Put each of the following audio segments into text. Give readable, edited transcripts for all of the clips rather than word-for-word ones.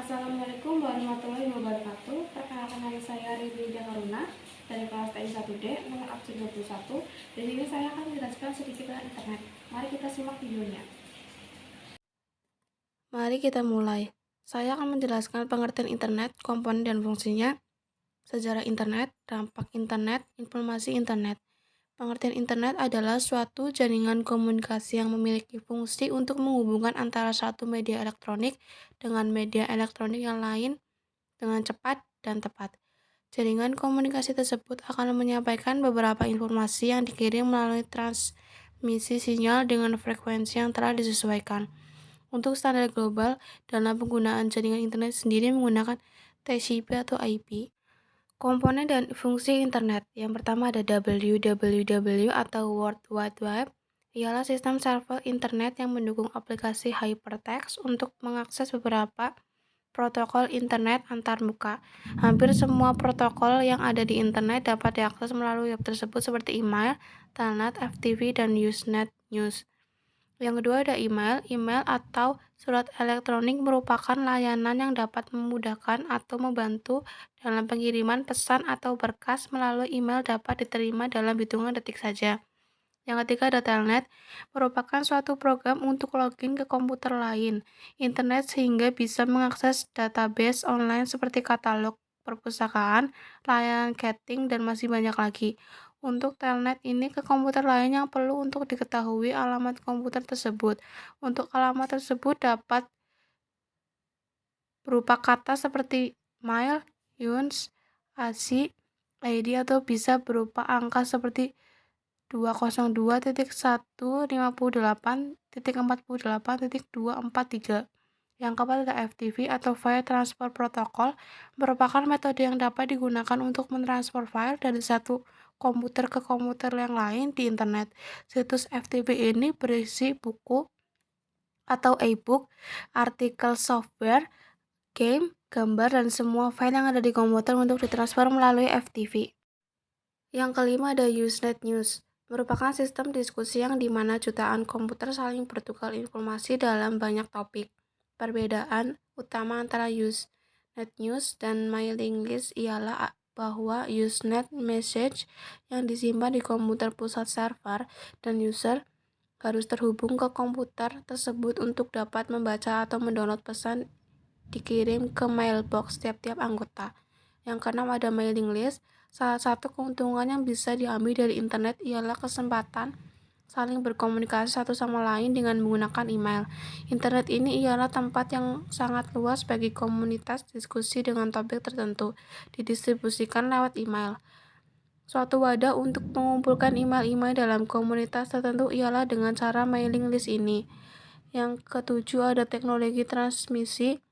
Assalamualaikum warahmatullahi wabarakatuh. Perkenalkan nama saya Rini Haruna dari kelas TI 1D nomor absen 21. Di sini saya akan menjelaskan sedikit tentang internet. Mari kita simak videonya. Mari kita mulai. Saya akan menjelaskan pengertian internet, komponen dan fungsinya, sejarah internet, dampak internet, informasi internet. Pengertian internet adalah suatu jaringan komunikasi yang memiliki fungsi untuk menghubungkan antara satu media elektronik dengan media elektronik yang lain dengan cepat dan tepat. Jaringan komunikasi tersebut akan menyampaikan beberapa informasi yang dikirim melalui transmisi sinyal dengan frekuensi yang telah disesuaikan. Untuk standar global, dalam penggunaan jaringan internet sendiri menggunakan TCP atau IP. Komponen dan fungsi internet. Yang pertama ada WWW atau World Wide Web. Ialah sistem server internet yang mendukung aplikasi hypertext untuk mengakses beberapa protokol internet antarmuka. Hampir semua protokol yang ada di internet dapat diakses melalui web tersebut seperti email, telnet, FTP, dan Usenet News. Yang kedua ada email. Email atau surat elektronik merupakan layanan yang dapat memudahkan atau membantu dalam pengiriman pesan atau berkas melalui email dapat diterima dalam hitungan detik saja. Yang ketiga ada telnet, merupakan suatu program untuk login ke komputer lain, internet sehingga bisa mengakses database online seperti katalog perpustakaan, layanan chatting, dan masih banyak lagi. Untuk telnet ini ke komputer lain yang perlu untuk diketahui alamat komputer tersebut. Untuk alamat tersebut dapat berupa kata seperti mail, yuns, asi, ID, atau bisa berupa angka seperti 202.158.48.243. Yang keempat ada FTP atau File Transfer Protocol, merupakan metode yang dapat digunakan untuk mentransfer file dari satu komputer ke komputer yang lain di internet. Situs FTP ini berisi buku atau e-book, artikel software, game, gambar, dan semua file yang ada di komputer untuk ditransfer melalui FTP. Yang kelima ada Usenet News, merupakan sistem diskusi yang dimana jutaan komputer saling bertukar informasi dalam banyak topik. Perbedaan utama antara Usenet News dan mailing list ialah bahwa Usenet message yang disimpan di komputer pusat server dan user harus terhubung ke komputer tersebut untuk dapat membaca atau mendownload pesan dikirim ke mailbox tiap-tiap anggota. Yang keenam ada mailing list. Salah satu keuntungan yang bisa diambil dari internet ialah kesempatan saling berkomunikasi satu sama lain dengan menggunakan email. Internet ini ialah tempat yang sangat luas bagi komunitas diskusi dengan topik tertentu, didistribusikan lewat email. Suatu wadah untuk mengumpulkan email-email dalam komunitas tertentu ialah dengan cara mailing list ini. Yang ketujuh ada teknologi transmisi.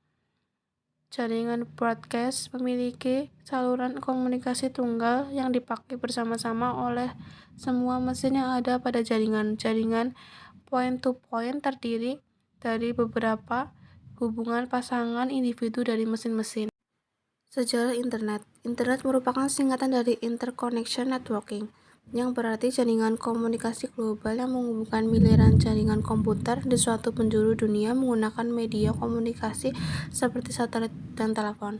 Jaringan broadcast memiliki saluran komunikasi tunggal yang dipakai bersama-sama oleh semua mesin yang ada pada jaringan. Jaringan point-to-point terdiri dari beberapa hubungan pasangan individu dari mesin-mesin. Sejarah internet. Internet merupakan singkatan dari Interconnection Networking, yang berarti jaringan komunikasi global yang menghubungkan miliaran jaringan komputer di suatu penjuru dunia menggunakan media komunikasi seperti satelit dan telepon.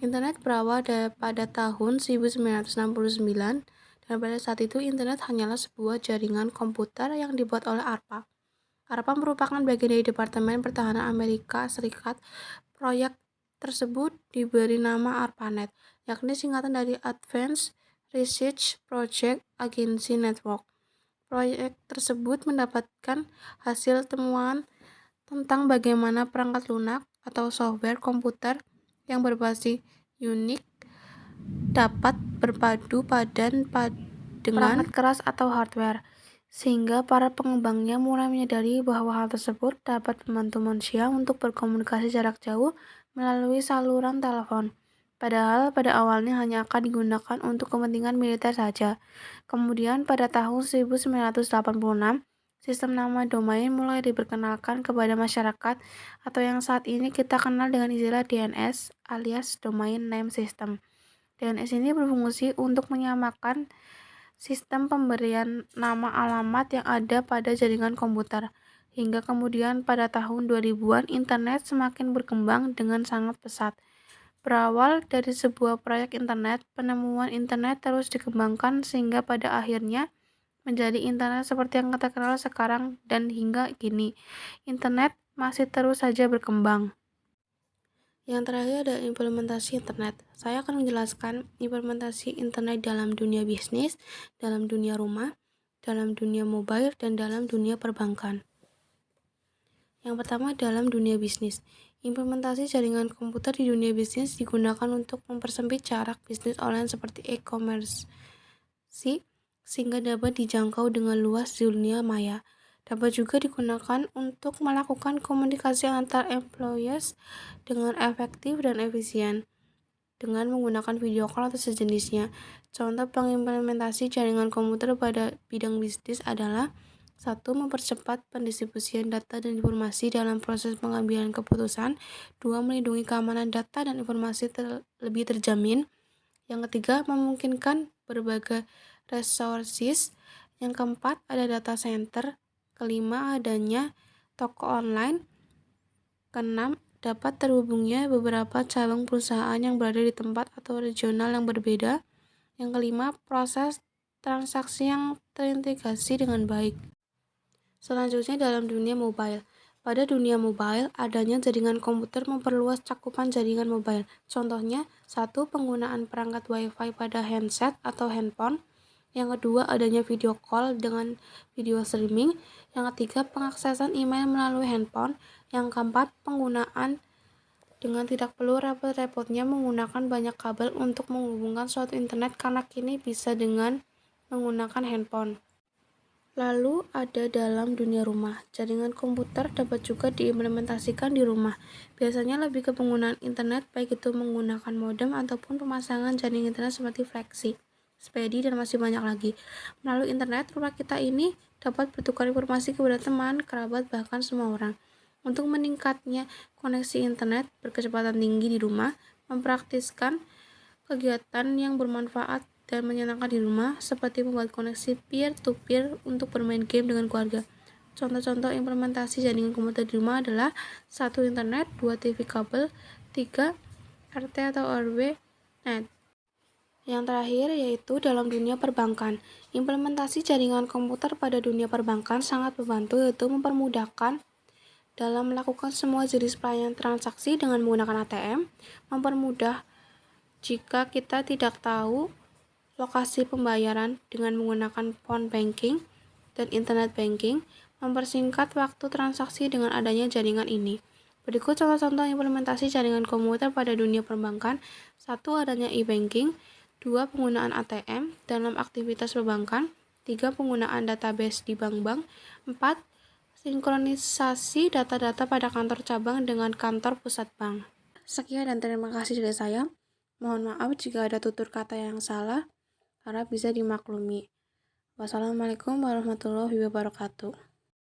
Internet berawal pada tahun 1969, dan pada saat itu internet hanyalah sebuah jaringan komputer yang dibuat oleh ARPA. ARPA merupakan bagian dari Departemen Pertahanan Amerika Serikat. Proyek tersebut diberi nama ARPANET, yakni singkatan dari Advanced Research Project Agency Network. Proyek tersebut mendapatkan hasil temuan tentang bagaimana perangkat lunak atau software komputer yang berbasis Unix dapat berpadu padan dengan perangkat keras atau hardware, sehingga para pengembangnya mulai menyadari bahwa hal tersebut dapat membantu manusia untuk berkomunikasi jarak jauh melalui saluran telepon. Padahal pada awalnya hanya akan digunakan untuk kepentingan militer saja. Kemudian pada tahun 1986, sistem nama domain mulai diperkenalkan kepada masyarakat atau yang saat ini kita kenal dengan istilah DNS alias Domain Name System. DNS ini berfungsi untuk menyamakan sistem pemberian nama alamat yang ada pada jaringan komputer. Hingga kemudian pada tahun 2000-an internet semakin berkembang dengan sangat pesat. Berawal dari sebuah proyek internet, penemuan internet terus dikembangkan sehingga pada akhirnya menjadi internet seperti yang kita kenal sekarang dan hingga kini. Internet masih terus saja berkembang. Yang terakhir ada implementasi internet. Saya akan menjelaskan implementasi internet dalam dunia bisnis, dalam dunia rumah, dalam dunia mobile, dan dalam dunia perbankan. Yang pertama dalam dunia bisnis. Implementasi jaringan komputer di dunia bisnis digunakan untuk mempersempit jarak bisnis online seperti e-commerce sehingga dapat dijangkau dengan luas di dunia maya. Dapat juga digunakan untuk melakukan komunikasi antar employees dengan efektif dan efisien dengan menggunakan video call atau sejenisnya. Contoh pengimplementasi jaringan komputer pada bidang bisnis adalah 1. Mempercepat pendistribusian data dan informasi dalam proses pengambilan keputusan. 2. Melindungi keamanan data dan informasi lebih terjamin. Yang ketiga, memungkinkan berbagai resources. Yang keempat, ada data center. Kelima, adanya toko online. Keenam, dapat terhubungnya beberapa cabang perusahaan yang berada di tempat atau regional yang berbeda. Yang kelima, proses transaksi yang terintegrasi dengan baik. Selanjutnya dalam dunia mobile. Pada dunia mobile, adanya jaringan komputer memperluas cakupan jaringan mobile. Contohnya, 1. Penggunaan perangkat Wi-Fi pada handset atau handphone. Yang kedua, adanya video call dengan video streaming. Yang ketiga, pengaksesan email melalui handphone. Yang keempat, penggunaan dengan tidak perlu repot-repotnya menggunakan banyak kabel untuk menghubungkan suatu internet karena kini bisa dengan menggunakan handphone. Lalu ada dalam dunia rumah. Jaringan komputer dapat juga diimplementasikan di rumah. Biasanya lebih ke penggunaan internet, baik itu menggunakan modem ataupun pemasangan jaringan internet seperti fleksi, spedi, dan masih banyak lagi. Melalui internet, rumah kita ini dapat bertukar informasi kepada teman, kerabat, bahkan semua orang. Untuk meningkatnya koneksi internet berkecepatan tinggi di rumah, mempraktiskan kegiatan yang bermanfaat dan menyenangkan di rumah, seperti membuat koneksi peer-to-peer untuk bermain game dengan keluarga. Contoh-contoh implementasi jaringan komputer di rumah adalah 1. Internet, 2. TV kabel, 3. RT atau RW net. Yang terakhir yaitu dalam dunia perbankan. Implementasi jaringan komputer pada dunia perbankan sangat membantu, yaitu mempermudahkan dalam melakukan semua jenis pelayanan transaksi dengan menggunakan ATM, mempermudah jika kita tidak tahu lokasi pembayaran dengan menggunakan phone banking dan internet banking, mempersingkat waktu transaksi dengan adanya jaringan ini. Berikut contoh-contoh implementasi jaringan komputer pada dunia perbankan. 1. Adanya e-banking. 2. Penggunaan ATM dalam aktivitas perbankan. 3. Penggunaan database di bank-bank. 4. Sinkronisasi data-data pada kantor cabang dengan kantor pusat bank. Sekian dan terima kasih dari saya. Mohon maaf jika ada tutur kata yang salah, harap bisa dimaklumi. Wassalamualaikum warahmatullahi wabarakatuh.